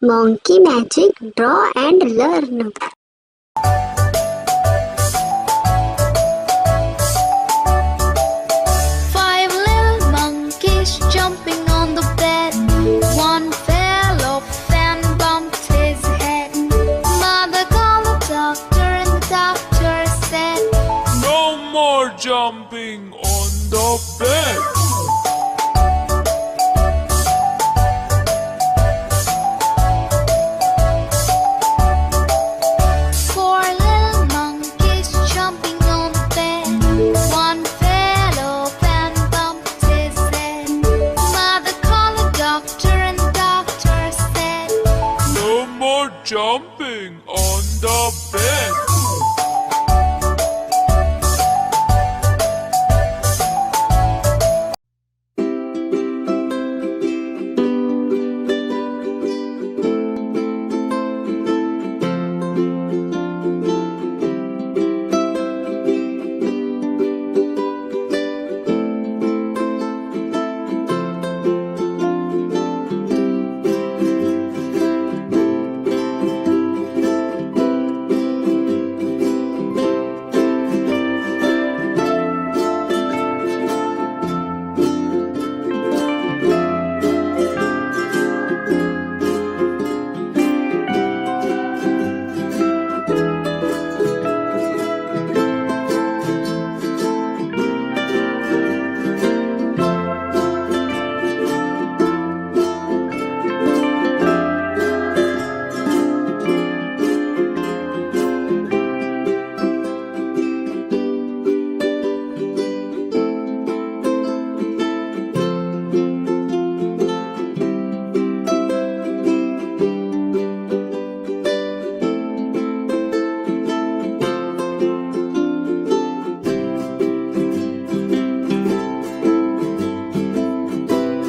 Monkey magic, draw and learn. Five little monkeys jumping on the bed. One fell off and bumped his head. Mother called the doctor and the doctor said, "No more jumping on the bed." Four little monkeys jumping on the bed. One fell off and bumped his head. Mother called the doctor and the doctor said, "No more jumping on the bed."